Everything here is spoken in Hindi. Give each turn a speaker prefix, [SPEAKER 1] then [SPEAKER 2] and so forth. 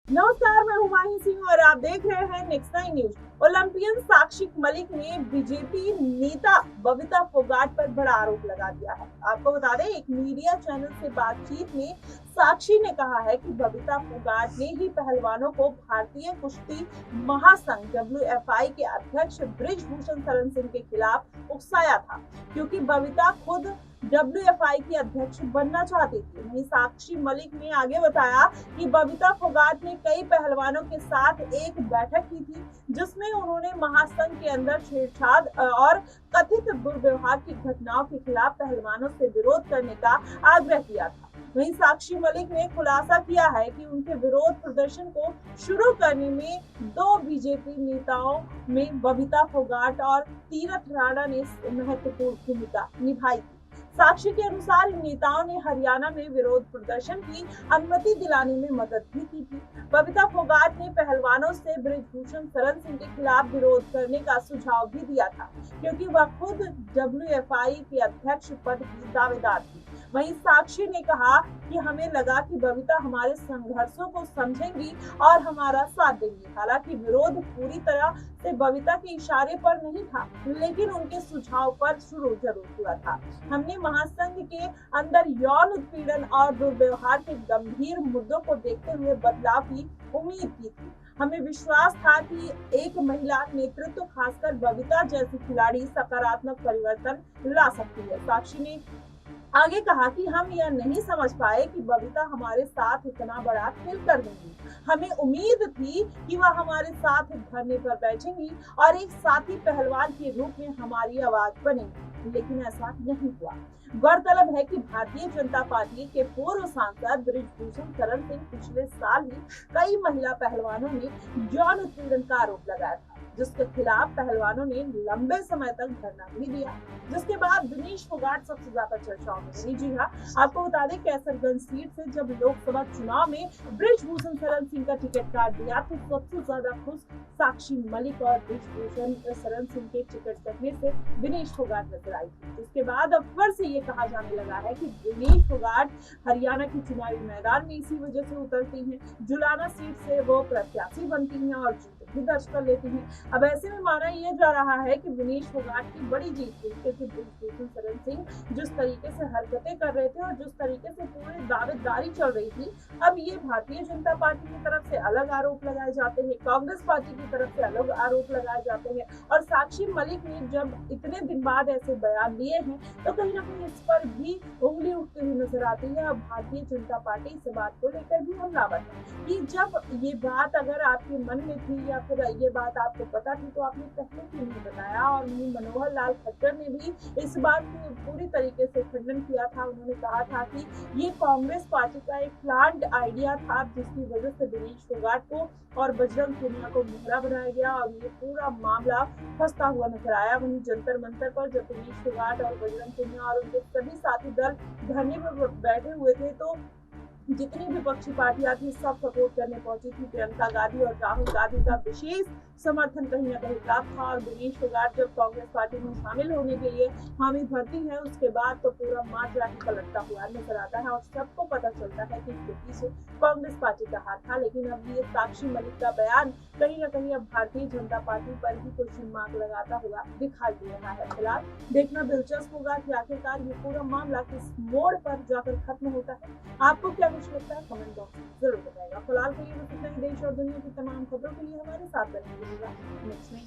[SPEAKER 1] नमस्कार, मैं हुमायूं सिंह और आप देख रहे हैं next 9 news. Olympian Sakshi Malik ने बीजेपी नेता बबीता फोगाट पर बड़ा आरोप लगा दिया है। आपको बता दें, एक मीडिया चैनल से बातचीत में साक्षी ने कहा है कि बबीता फोगाट ने ही पहलवानों को भारतीय कुश्ती महासंघ WFI के अध्यक्ष ब्रिजभूषण शरण सिंह के खिलाफ उकसाया था, क्योंकि बबीता खुद WFI की अध्यक्ष बनना चाहती थी। वहीं साक्षी मलिक ने आगे बताया कि बबीता फोगाट ने कई पहलवानों के साथ एक बैठक की थी, जिसमें उन्होंने महासंघ के अंदर छेड़छाड़ और कथित दुर्व्यवहार की घटनाओं के खिलाफ पहलवानों से विरोध करने का आग्रह किया था। वहीं साक्षी मलिक ने खुलासा किया है कि उनके विरोध प्रदर्शन को शुरू करने में दो बीजेपी नेताओं में बबीता फोगाट और तीरथ राणा ने महत्वपूर्ण भूमिका निभाई थी। साक्षी के अनुसार इन नेताओं ने हरियाणा में विरोध प्रदर्शन की अनुमति दिलाने में मदद भी की थी। बबीता फोगाट ने पहलवानों से ब्रिजभूषण शरण सिंह के खिलाफ विरोध करने का सुझाव भी दिया था, क्योंकि वह खुद WFI के अध्यक्ष पद की दावेदार थी। वहीं साक्षी ने कहा कि हमें लगा कि बबीता हमारे संघर्षों को समझेंगी और हमारा साथ देंगी। हालांकि विरोध पूरी तरह से बबीता के इशारे पर नहीं था, लेकिन उनके सुझाव पर शुरू जरूर हुआ था। हमने महासंघ के अंदर यौन उत्पीड़न और दुर्व्यवहार के गंभीर मुद्दों को देखते हुए बदलाव की उम्मीद की थी। हमें विश्वास था कि एक महिला नेतृत्व, खासकर बबीता जैसी खिलाड़ी, सकारात्मक परिवर्तन ला सकती है। साक्षी ने आगे कहा कि हम यह नहीं समझ पाए कि बबीता हमारे साथ इतना बड़ा खेल कर देंगी। हमें उम्मीद थी कि वह हमारे साथ धरने पर बैठेंगी और एक साथी पहलवान के रूप में हमारी आवाज बनेंगी, लेकिन ऐसा नहीं हुआ। गौरतलब है कि भारतीय जनता पार्टी के पूर्व सांसद ब्रिजभूषण शरण सिंह पिछले साल ही कई महिला पहलवानों ने यौन उत्पीड़न का आरोप लगाया था, जिसके खिलाफ पहलवानों ने लंबे समय तक धरना भी दिया, जिसके बाद दिनेश फोगाट सबसे ज्यादा चर्चाओं में रही। जी हाँ, आपको बता दें, कैसरगंज सीट से जब लोकसभा चुनाव में ब्रिजभूषण शरण सिंह का टिकट काट दिया तो सबसे ज्यादा खुश साक्षी मलिक और ब्रिजभूषण शरण सिंह के टिकट कटने से दिनेश फोगाट नजर आई थी। इसके बाद अब फिर से ये कहा जाने लगा है कि दिनेश फोगाट हरियाणा के चुनावी मैदान में इसी वजह से उतरती हैं, जुलाना सीट से वो प्रत्याशी बनती हैं और जीत भी दर्ज कर लेती हैं। अब ऐसे में माना यह जा रहा है कि दिनेश फोगाट की बड़ी जीत थी, क्योंकि ब्रिजभूषण शरण सिंह जिस तरीके से हरकतें कर रहे थे और जिस तरीके से पूरी दावेदारी चल रही थी, अब ये भारतीय जनता पार्टी की तरफ से अलग आरोप लगाए जाते हैं, कांग्रेस पार्टी की तरफ से अलग आरोप लगाए जाते हैं, और साक्षी मलिक ने जब इतने दिन बाद ऐसे बयान दिए हैं तो कहीं ना कहीं इस पर भी उंगली उठती हुई नजर आती है। अब भारतीय जनता पार्टी इस बात को लेकर भी हमलावर है कि जब ये बात अगर आपके मन में थी या फिर ये बात आपको पता थी तो आपने पहले क्यों नहीं बताया। और मनोहर लाल खट्टर ने भी इस बात को पूरी तरीके से खंडन किया था। उन्होंने कहा था कि ये कांग्रेस पार्टी का एक प्लान्ड आइडिया था, जिसकी वजह से दिनेश फोगाट को और बजरंग पूनिया को मोहरा बनाया गया और ये पूरा मामला फंसता हुआ नजर आया। वहीं जंतर मंतर पर जब दिनेश फोगाट और बजरंग पूनिया और उनके सभी साथी दल धरने पर बैठे हुए थे तो जितनी विपक्षी पार्टियां थी सब सपोर्ट करने पहुंची थी। प्रियंका गांधी और राहुल गांधी का विशेष समर्थन कहीं ना कहीं प्राप्त था और दिनेश फोगाट जब कांग्रेस पार्टी में शामिल होने के लिए हामी भरती है, उसके बाद तो पूरा माजरा ही पलटता हुआ नजर आता है और सबको पता चलता है कि इसके पीछे कांग्रेस पार्टी का हाथ था। लेकिन अब ये साक्षी मलिक का बयान कहीं ना कहीं अब भारतीय जनता पार्टी पर ही क्वेश्चन मार्क लगाता हुआ दिखाई दे रहा है। फिलहाल देखना दिलचस्प होगा कि आखिरकार ये पूरा मामला किस मोड़ पर जाकर खत्म होता है। आपको क्या कुछ लगता है, कमेंट बॉक्स में जरूर बताएगा। फिलहाल के लिए बस इतना ही। देश और दुनिया की तमाम खबरों के लिए हमारे साथ बने रहिएगा। नेक्स्ट में